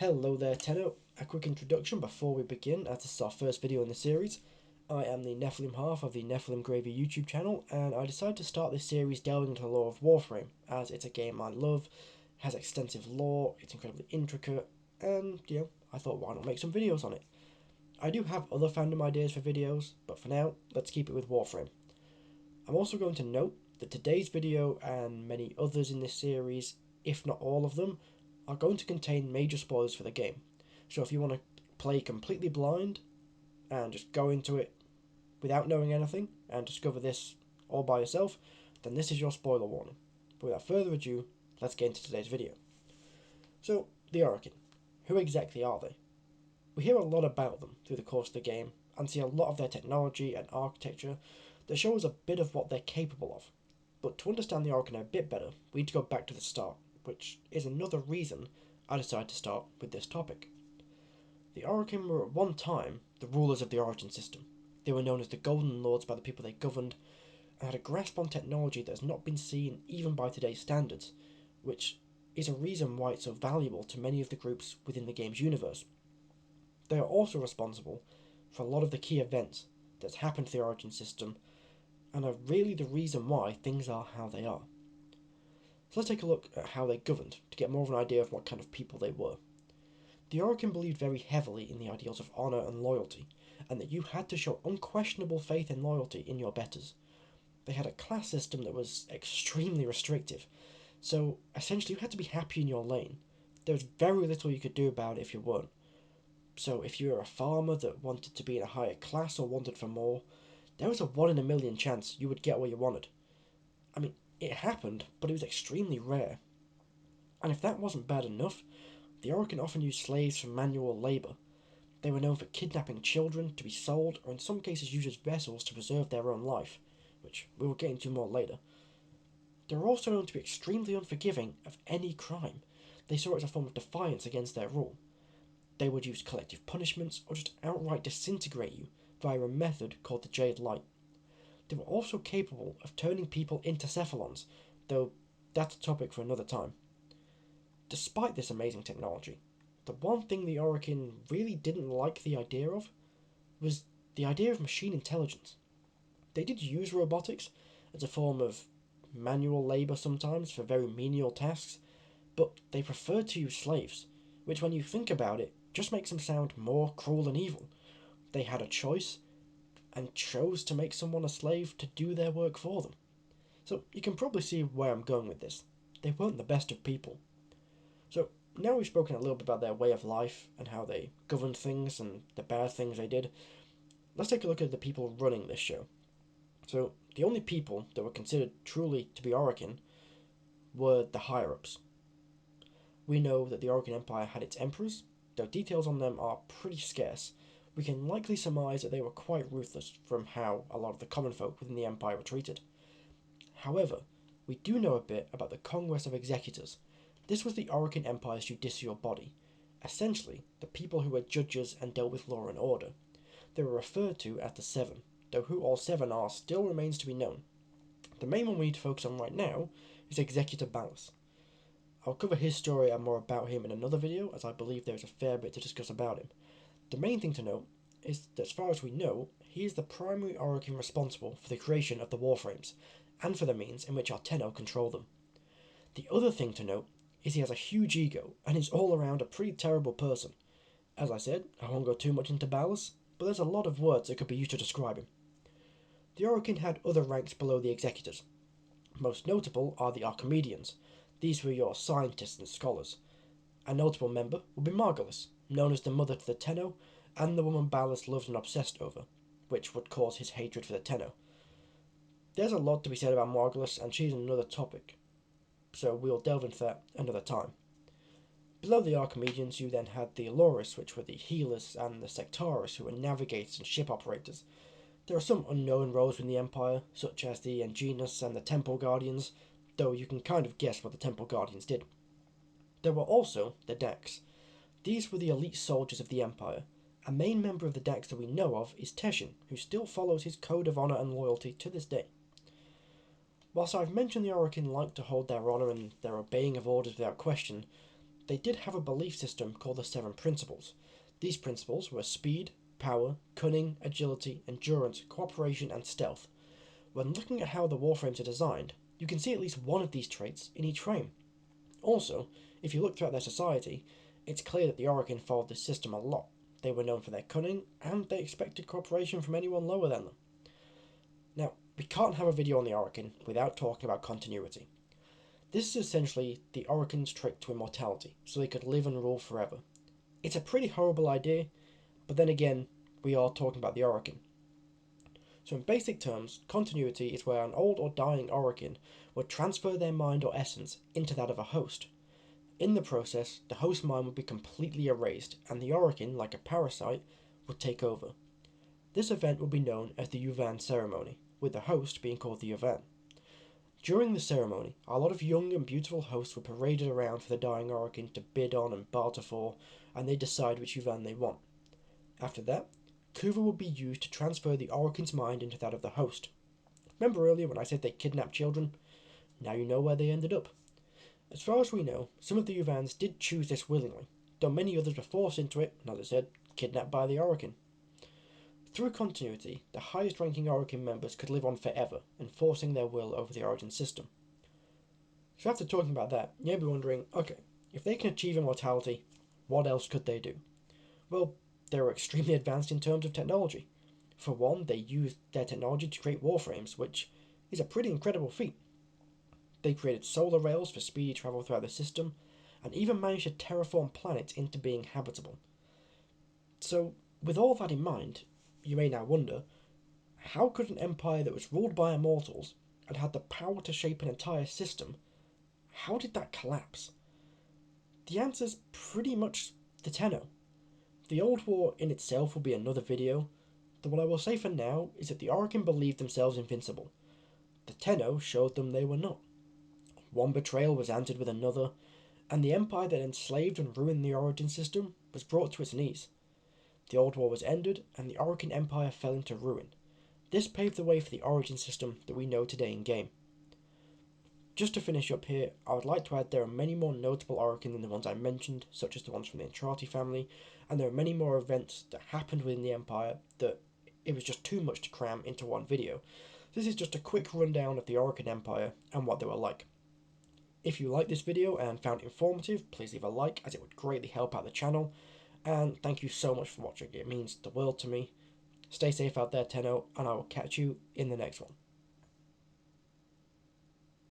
Hello there, Tenno. A quick introduction before we begin, as this is our first video in the series. I am the Nephilim half of the Nephilim Gravy YouTube channel, and I decided to start this series delving into the lore of Warframe, as it's a game I love, has extensive lore, it's incredibly intricate, and, I thought why not make some videos on it. I do have other fandom ideas for videos, but for now, let's keep it with Warframe. I'm also going to note that today's video, and many others in this series, if not all of them, are going to contain major spoilers for the game. So if you want to play completely blind and just go into it without knowing anything and discover this all by yourself, then this is your spoiler warning. But without further ado, let's get into today's video. So, the Orokin. Who exactly are they? We hear a lot about them through the course of the game and see a lot of their technology and architecture that show us a bit of what they're capable of. But to understand the Orokin a bit better, we need to go back to the start, which is another reason I decided to start with this topic. The Orokin were at one time the rulers of the Origin system. They were known as the Golden Lords by the people they governed, and had a grasp on technology that has not been seen even by today's standards, which is a reason why it's so valuable to many of the groups within the game's universe. They are also responsible for a lot of the key events that's happened to the Origin system, and are really the reason why things are how they are. So let's take a look at how they governed, to get more of an idea of what kind of people they were. The Orokin believed very heavily in the ideals of honour and loyalty, and that you had to show unquestionable faith and loyalty in your betters. They had a class system that was extremely restrictive, so essentially you had to be happy in your lane. There was very little you could do about it if you weren't. So if you were a farmer that wanted to be in a higher class or wanted for more, there was a 1 in a million chance you would get what you wanted. I mean, it happened, but it was extremely rare. And if that wasn't bad enough, the Orokin often used slaves for manual labour. They were known for kidnapping children to be sold, or in some cases used as vessels to preserve their own life, which we will get into more later. They were also known to be extremely unforgiving of any crime. They saw it as a form of defiance against their rule. They would use collective punishments, or just outright disintegrate you via a method called the Jade Light. They were also capable of turning people into cephalons, though that's a topic for another time. Despite this amazing technology, the one thing the Orokin really didn't like the idea of was the idea of machine intelligence. They did use robotics as a form of manual labour sometimes for very menial tasks, but they preferred to use slaves, which when you think about it, just makes them sound more cruel and evil. They had a choice, and chose to make someone a slave to do their work for them. So you can probably see where I'm going with this. They weren't the best of people. So now we've spoken a little bit about their way of life and how they governed things and the bad things they did, let's take a look at the people running this show. So the only people that were considered truly to be Orokin were the higher-ups. We know that the Orokin Empire had its emperors, though details on them are pretty scarce. We can likely surmise that they were quite ruthless from how a lot of the common folk within the Empire were treated. However, we do know a bit about the Congress of Executors. This was the Orokin Empire's judicial body, essentially the people who were judges and dealt with law and order. They were referred to as the Seven, though who all seven are still remains to be known. The main one we need to focus on right now is Executor Ballas. I'll cover his story and more about him in another video, as I believe there is a fair bit to discuss about him. The main thing to note is that as far as we know, he is the primary Orokin responsible for the creation of the Warframes, and for the means in which our Tenno control them. The other thing to note is he has a huge ego, and is all around a pretty terrible person. As I said, I won't go too much into Ballas, but there's a lot of words that could be used to describe him. The Orokin had other ranks below the Executors. Most notable are the Archimedeans. These were your scientists and scholars. A notable member would be Margulis, known as the mother to the Tenno, and the woman Ballas loved and obsessed over, which would cause his hatred for the Tenno. There's a lot to be said about Margulis, and she's another topic, so we'll delve into that another time. Below the Archimedeans, you then had the Aloris, which were the healers, and the Sectaris, who were navigators and ship operators. There are some unknown roles in the Empire, such as the Enginus and the Temple Guardians, though you can kind of guess what the Temple Guardians did. There were also the Dax. These were the elite soldiers of the Empire. A main member of the Dax that we know of is Teshin, who still follows his code of honour and loyalty to this day. Whilst I've mentioned the Orokin like to hold their honour and their obeying of orders without question, they did have a belief system called the Seven Principles. These principles were speed, power, cunning, agility, endurance, cooperation, and stealth. When looking at how the Warframes are designed, you can see at least one of these traits in each frame. Also, if you look throughout their society, it's clear that the Orokin followed this system a lot. They were known for their cunning, and they expected cooperation from anyone lower than them. Now, we can't have a video on the Orokin without talking about continuity. This is essentially the Orokin's trick to immortality, so they could live and rule forever. It's a pretty horrible idea, but then again, we are talking about the Orokin. So in basic terms, continuity is where an old or dying Orokin would transfer their mind or essence into that of a host. In the process, the host's mind would be completely erased, and the Orokin, like a parasite, would take over. This event would be known as the Yuvan ceremony, with the host being called the Yuvan. During the ceremony, a lot of young and beautiful hosts were paraded around for the dying Orokin to bid on and barter for, and they decide which Yuvan they want. After that, Kuva would be used to transfer the Orokin's mind into that of the host. Remember earlier when I said they kidnapped children? Now you know where they ended up. As far as we know, some of the Yuvans did choose this willingly, though many others were forced into it, and as I said, kidnapped by the Orokin. Through continuity, the highest ranking Orokin members could live on forever, enforcing their will over the Origin system. So after talking about that, you may be wondering, okay, if they can achieve immortality, what else could they do? Well, they were extremely advanced in terms of technology. For one, they used their technology to create Warframes, which is a pretty incredible feat. They created solar rails for speedy travel throughout the system, and even managed to terraform planets into being habitable. So, with all that in mind, you may now wonder, how could an empire that was ruled by immortals and had the power to shape an entire system, how did that collapse? The answer's pretty much the Tenno. The Old War in itself will be another video, though what I will say for now is that the Orokin believed themselves invincible. The Tenno showed them they were not. One betrayal was answered with another, and the empire that enslaved and ruined the Origin system was brought to its knees. The Old War was ended, and the Orokin Empire fell into ruin. This paved the way for the Origin system that we know today in game. Just to finish up here, I would like to add there are many more notable Orokin than the ones I mentioned, such as the ones from the Entrati family, and there are many more events that happened within the Empire that it was just too much to cram into one video. This is just a quick rundown of the Orokin Empire and what they were like. If you liked this video and found it informative, please leave a like as it would greatly help out the channel, and thank you so much for watching, it means the world to me. Stay safe out there, Tenno, and I will catch you in the next one.